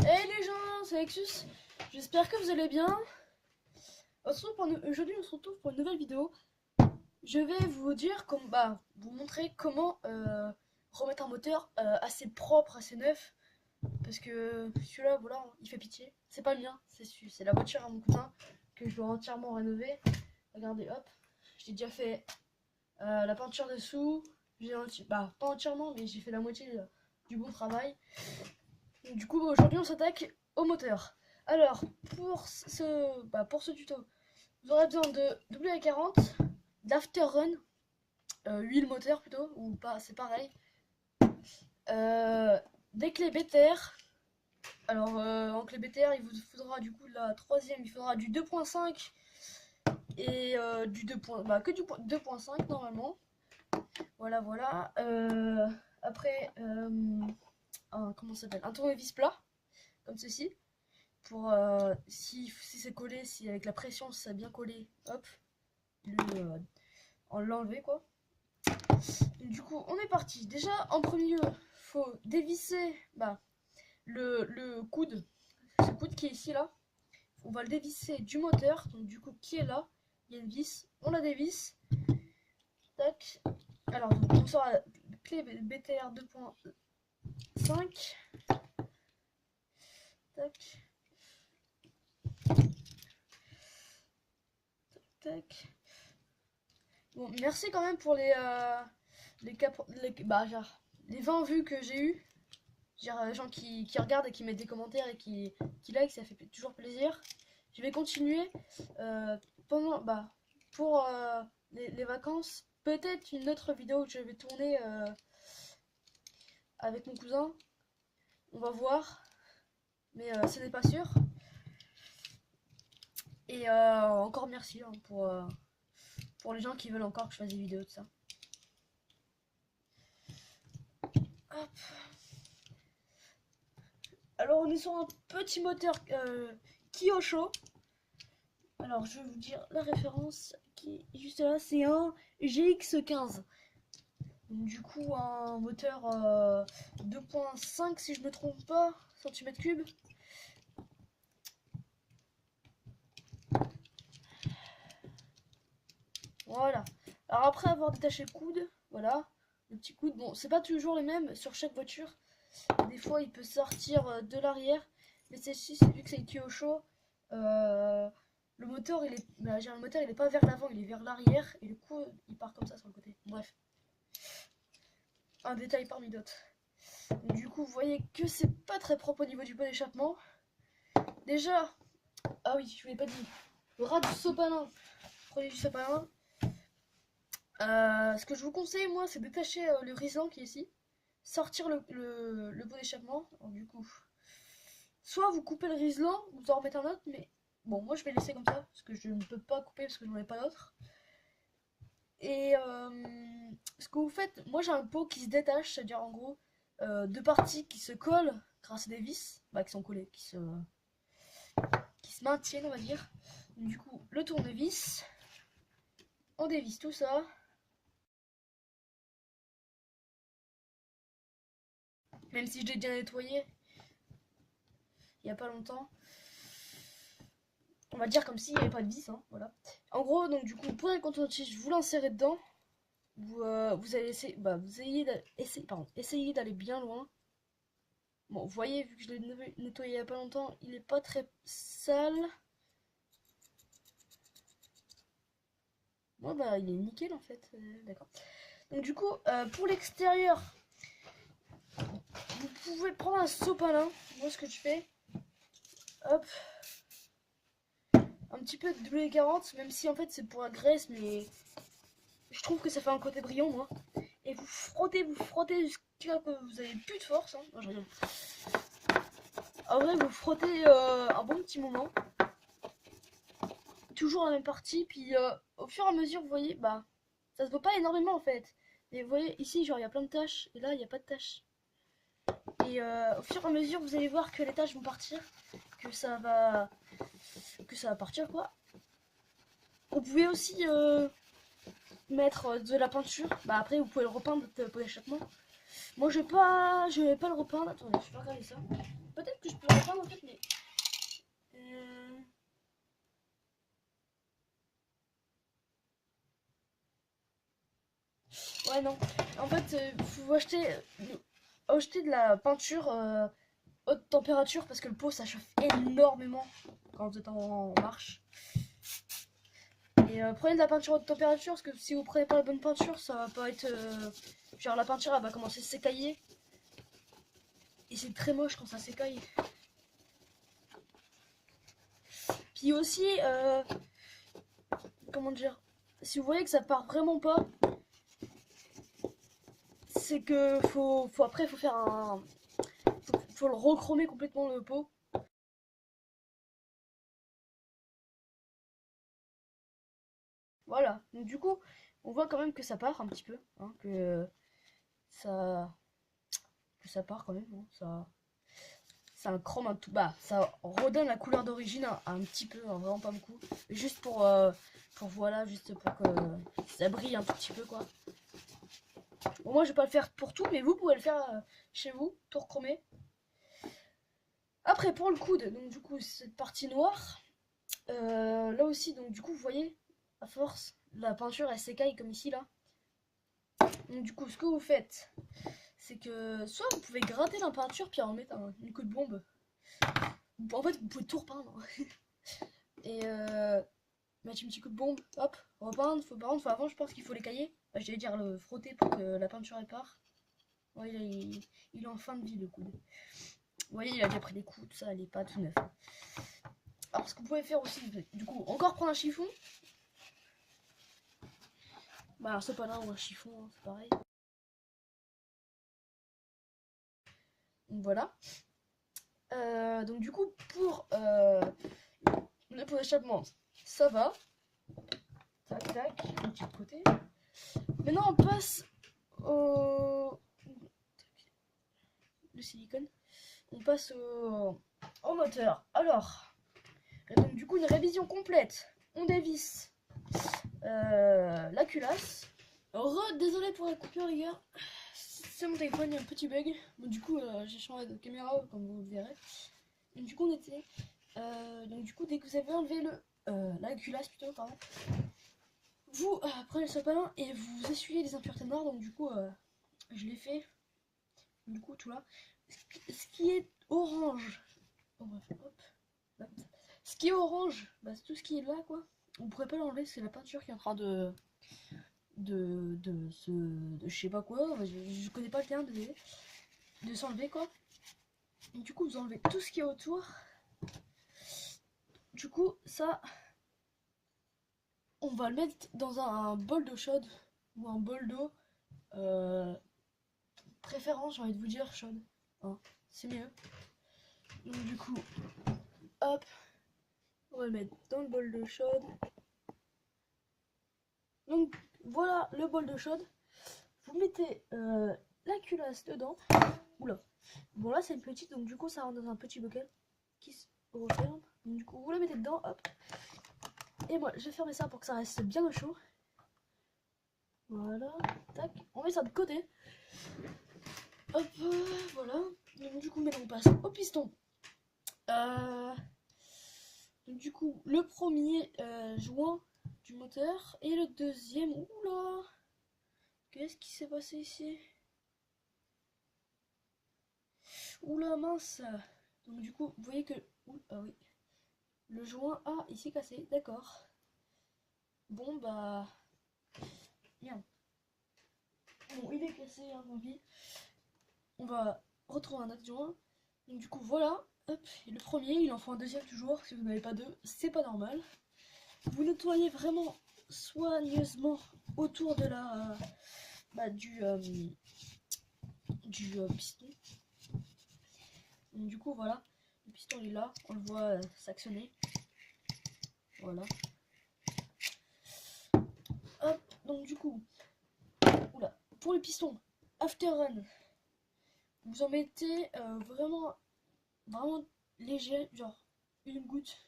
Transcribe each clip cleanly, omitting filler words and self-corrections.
Hey les gens, c'est Nexus. J'espère que vous allez bien. Aujourd'hui, on se retrouve pour une nouvelle vidéo. Je vais vous dire vous montrer comment remettre un moteur assez propre, assez neuf. Parce que celui-là, voilà, il fait pitié. C'est pas le mien, c'est la voiture à mon cousin que je dois entièrement rénover. Regardez, hop, j'ai déjà fait la peinture dessous. Pas entièrement, mais j'ai fait la moitié du bon travail. Du coup, aujourd'hui, on s'attaque au moteur. Alors, pour ce tuto, vous aurez besoin de WD-40, d'Afterrun, huile moteur plutôt, ou pas, c'est pareil. Des clés BTR. Alors, en clé BTR, il vous faudra du coup la troisième, il faudra du 2.5 et du 2. Que du 2.5 normalement. Voilà, voilà. Après, comment ça s'appelle, un tournevis plat, comme ceci. Pour si c'est collé, si avec la pression ça a bien collé, hop, l'enlever quoi. Du coup, on est parti. Déjà, en premier lieu, faut dévisser le coude, ce coude qui est ici là. On va le dévisser du moteur, donc du coup qui est là. Il y a une vis, on la dévisse. Tac. Alors, on sort la clé BTR 2.5. Tac. Tac. Bon, merci quand même pour les 20 vues que j'ai eu. Les gens qui regardent et qui mettent des commentaires et qui like, ça fait toujours plaisir. Je vais continuer pendant pour les vacances. Peut-être une autre vidéo que je vais tourner avec mon cousin. On va voir, mais ce n'est pas sûr. Et encore merci hein, pour les gens qui veulent encore que je fasse des vidéos de ça. Hop. Alors on est sur un petit moteur Kyosho. Alors je vais vous dire la référence qui est juste là, c'est un GX15. Donc, du coup un moteur 2.5 si je me trompe pas, cm3. Voilà. Alors après avoir détaché le coude, voilà, le petit coude, bon c'est pas toujours les mêmes sur chaque voiture. Des fois il peut sortir de l'arrière, mais celle-ci, vu que c'est une Kyosho, le moteur il est pas vers l'avant, il est vers l'arrière et le coup il part comme ça sur le côté. Bref, un détail parmi d'autres. Du coup vous voyez que c'est pas très propre au niveau du pot d'échappement. Déjà, ah oui je vous l'ai pas dit, le ras du sopalin, prenez du sopalin. Ce que je vous conseille moi c'est détacher le riselant qui est ici, sortir le pot d'échappement. Du coup, soit vous coupez le riselant, vous en remettez un autre, mais bon, moi je vais laisser comme ça, parce que je ne peux pas couper parce que j'en ai pas d'autre. Et ce que vous faites, moi j'ai un pot qui se détache, c'est-à-dire en gros deux parties qui se collent grâce à des vis, qui sont collées, qui se maintiennent, on va dire. Donc, du coup, le tournevis, on dévisse tout ça. Même si je l'ai déjà nettoyé il n'y a pas longtemps. On va dire comme s'il n'y avait pas de vis, hein, voilà. En gros, donc du coup, vous prenez le coton-tige, vous l'insérez dedans. Vous allez essayer, essayez d'aller bien loin. Bon, vous voyez, vu que je l'ai nettoyé il n'y a pas longtemps, il est pas très sale. Bon, il est nickel en fait, d'accord. Donc du coup, pour l'extérieur, vous pouvez prendre un sopalin. Moi, ce que je fais, hop, un petit peu de WD-40, même si en fait c'est pour la graisse, mais je trouve que ça fait un côté brillant, moi. Et vous frottez jusqu'à que vous avez plus de force. Hein. Non, en vrai, vous frottez un bon petit moment. Toujours la même partie, puis au fur et à mesure, vous voyez, ça se voit pas énormément en fait. Mais vous voyez, ici, genre, il y a plein de taches, et là, il n'y a pas de taches. Et au fur et à mesure, vous allez voir que les taches vont partir, que ça va partir, quoi. Vous pouvez aussi mettre de la peinture. Après, vous pouvez le repeindre pour l'échappement. Moi je vais pas le repeindre. Attendez, je vais regarder ça. Peut-être que je peux le repeindre en fait, mais ouais non. En fait, faut acheter de la peinture haute température parce que le pot ça chauffe énormément quand vous êtes en marche. Et prenez de la peinture haute température parce que si vous prenez pas la bonne peinture, ça va pas être genre la peinture elle va commencer à s'écailler. Et c'est très moche quand ça s'écaille. Puis aussi, comment dire, si vous voyez que ça part vraiment pas, c'est que après faut faire un, faut le rechromer complètement le pot. Voilà. Donc du coup, on voit quand même que ça part un petit peu, hein, ça, que ça part quand même, hein, ça un chrome un tout bas, ça redonne la couleur d'origine un petit peu, hein, vraiment pas beaucoup, juste pour voilà, juste pour que ça brille un tout petit peu quoi. Bon, moi je vais pas le faire pour tout, mais vous pouvez le faire chez vous, tout recromer. Après pour le coude, donc du coup cette partie noire, là aussi donc du coup vous voyez, à force la peinture elle s'écaille comme ici là. Donc du coup ce que vous faites, c'est que soit vous pouvez gratter la peinture puis en mettre une coup de bombe. En fait vous pouvez tout repeindre. Et mettre un petit coup de bombe, hop, repeindre. Par contre, avant, je pense qu'il faut l'écailler. Bah, je vais dire le frotter pour que la peinture elle part. Ouais, il est en fin de vie le coude. Vous voyez, il a déjà pris des coups, tout ça, il est pas tout neuf. Alors, ce que vous pouvez faire aussi, du coup, encore prendre un chiffon. Bah, alors, c'est pas là ou un chiffon, hein, c'est pareil. Donc voilà. Donc, du coup, pour le pot d'échappement, ça va. Tac, tac, un petit côté. Maintenant, on passe au. Le silicone. On passe au moteur. Alors, donc du coup une révision complète. On dévisse la culasse. Désolé pour la coupure les gars. C'est mon téléphone, il y a un petit bug. Bon, du coup j'ai changé de caméra comme vous le verrez. Donc du coup on était. Donc du coup dès que vous avez enlevé la culasse plutôt, pardon, vous prenez le sopalin et vous essuyez les impuretés noires. Donc du coup je l'ai fait. Du coup tout là. Ce qui est orange. Oh, hop. Ce qui est orange, bah, c'est tout ce qui est là, quoi. On pourrait pas l'enlever, c'est la peinture qui est en train de je sais pas quoi. Je connais pas le terme, désolé. De s'enlever, quoi. Et du coup, vous enlevez tout ce qui est autour. Du coup, ça, on va le mettre dans un bol d'eau chaude ou un bol d'eau. Préférence, j'ai envie de vous dire chaude. Hein, c'est mieux. Donc, du coup, hop, on va le mettre dans le bol d'eau chaude. Donc voilà le bol d'eau chaude. Vous mettez la culasse dedans. Oula. Bon là c'est une petite, donc du coup ça rentre dans un petit bocal qui se referme. Donc du coup vous la mettez dedans, hop. Et moi je vais fermer ça pour que ça reste bien au chaud. Voilà, tac. On met ça de côté. Hop, voilà. Donc du coup maintenant on passe au piston. Donc du coup le premier joint du moteur et le deuxième. Oula. Qu'est-ce qui s'est passé ici? Oula mince. Donc du coup, vous voyez que... ah oui. Le joint A ici cassé, d'accord. Bon bah... Bien. Bon, il est cassé, hein, tant pis. On va retrouver un autre joint. Donc du coup, voilà. Hop, et le premier, il en faut un deuxième toujours. Si vous n'avez pas deux, c'est pas normal. Vous nettoyez vraiment soigneusement autour de la... du piston. Donc du coup, voilà. Le piston il est là, on le voit s'actionner. Voilà. Hop, donc du coup, oula, pour le piston, after run, vous en mettez vraiment léger, genre une goutte.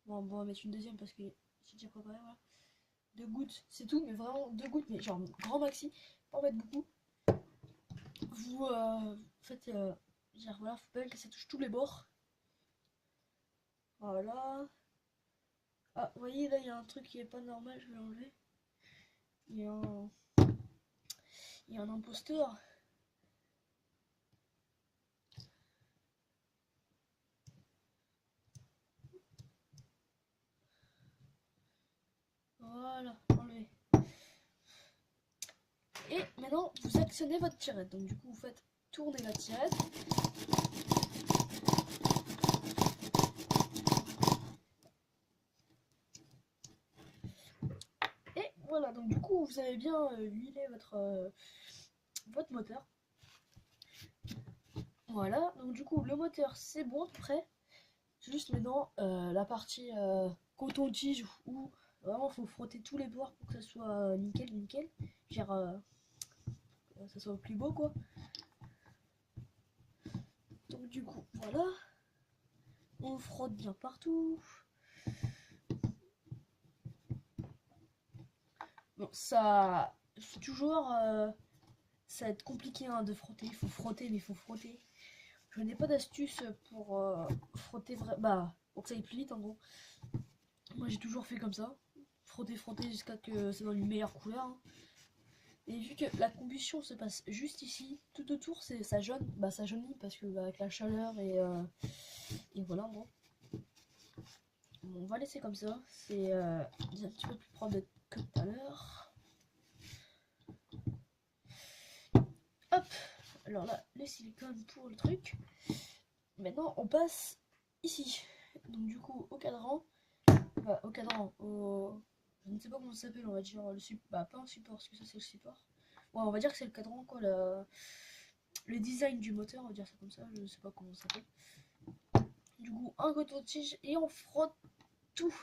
Bon, on va mettre une deuxième parce que j'ai déjà préparé, voilà. 2 gouttes, c'est tout, mais vraiment 2 gouttes, mais genre grand maxi, pas en mettre beaucoup. vous faites, dire, voilà, faut bien que ça touche tous les bords. Voilà. Ah, vous voyez là, il y a un truc qui est pas normal, je vais l'enlever. Il y a un, il y a un imposteur. Voilà, enlevé. Et maintenant, vous actionnez votre tirette. Donc du coup, vous faites tourner la tirette. Et voilà, donc du coup, vous avez bien huilé votre moteur. Voilà, donc du coup, le moteur, c'est bon, prêt. Juste maintenant, la partie coton-tige où vraiment, faut frotter tous les bords pour que ça soit nickel, nickel. Genre, ça soit plus beau, quoi. Donc du coup, voilà. On frotte bien partout. Bon, ça, c'est toujours, ça va être compliqué hein, de frotter. Il faut frotter, mais il faut frotter. Je n'ai pas d'astuce pour frotter bah, pour que ça aille plus vite en gros. Moi j'ai toujours fait comme ça. Frotter, frotter jusqu'à que ça donne une meilleure couleur. Hein. Et vu que la combustion se passe juste ici, tout autour ça jaune, bah ça jaunit parce que bah, avec la chaleur et voilà en gros. Bon, on va laisser comme ça. C'est un petit peu plus propre que tout à l'heure. Hop. Alors là, le silicone pour le truc. Maintenant, on passe ici. Donc du coup, au cadran. Bah, au cadran, je ne sais pas comment ça s'appelle, on va dire le support. Bah, pas un support, parce que ça c'est le support. Ouais, on va dire que c'est le cadran, quoi. Le design du moteur, on va dire ça comme ça. Je ne sais pas comment ça s'appelle. Du coup, un coton-tige et on frotte tout.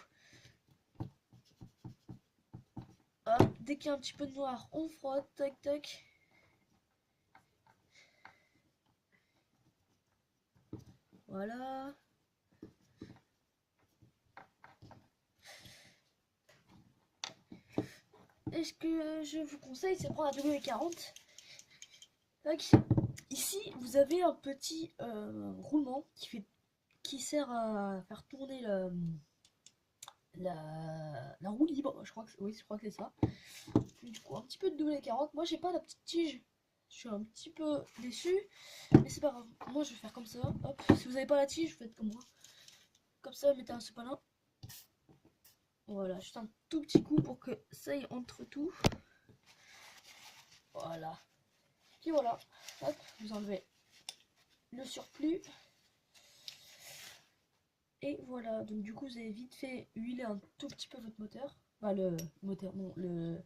Hop, dès qu'il y a un petit peu de noir, on frotte, tac tac. Voilà. Et ce que je vous conseille, c'est prendre un W40. Tac. Ici, vous avez un petit roulement qui sert à faire tourner la roue libre. Je crois que oui, je crois que c'est ça. Du coup, un petit peu de W40. Moi, j'ai pas la petite tige. Je suis un petit peu déçu, mais c'est pas grave. Moi, je vais faire comme ça. Hop. Si vous n'avez pas la tige, vous faites comme moi. Comme ça, mettez un sopalin. Voilà, juste un tout petit coup pour que ça y entre tout. Voilà. Puis voilà. Hop, vous enlevez le surplus. Et voilà, donc du coup vous avez vite fait huiler un tout petit peu votre moteur. Enfin le moteur, non, le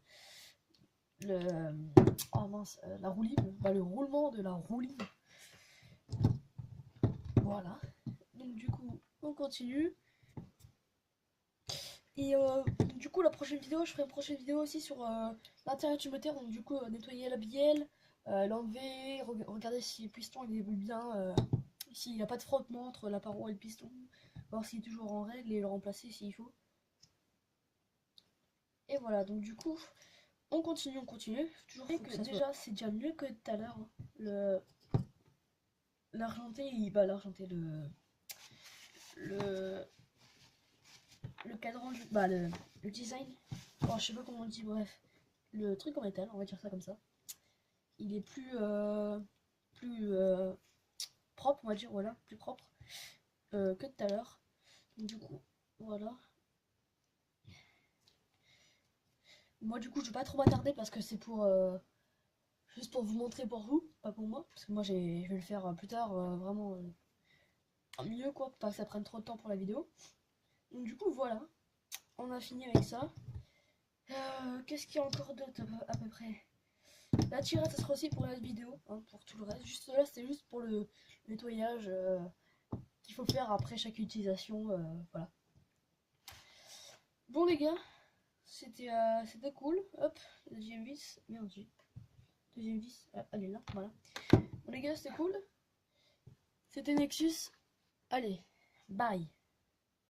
oh mince, la roue libre, bah, le roulement de la roue libre. Voilà. Donc du coup on continue. Et du coup la prochaine vidéo, je ferai une prochaine vidéo aussi sur l'intérieur du moteur. Donc du coup nettoyer la bielle, l'enlever, regarder si le piston il évolue bien, s'il n'y a pas de frottement entre la paroi et le piston, voir s'il est toujours en règle et le remplacer s'il faut. Et voilà, donc du coup, on continue, on continue. Toujours que déjà, c'est déjà mieux que tout à l'heure. Hein. L'argenté, bah l'argenté, le, le cadran, bah le design. Bon, je sais pas comment on le dit, bref. Le truc en métal, on va dire ça comme ça. Il est plus propre, on va dire, voilà, plus propre que tout à l'heure. Du coup, voilà. Moi, du coup, je vais pas trop m'attarder parce que c'est pour juste pour vous montrer pour vous, pas pour moi. Parce que moi, je vais le faire plus tard, vraiment mieux, quoi, pour pas que ça prenne trop de temps pour la vidéo. Donc, du coup, voilà. On a fini avec ça. Qu'est-ce qu'il y a encore d'autre à peu près? La tirette, ça sera aussi pour la vidéo, hein, pour tout le reste. Juste là, c'était juste pour le nettoyage qu'il faut faire après chaque utilisation. Voilà. Bon, les gars, c'était cool. Hop, deuxième vis. Merde, deuxième vis. Ah, elle est là, voilà. Bon, les gars, c'était cool. C'était Nexus. Allez, bye.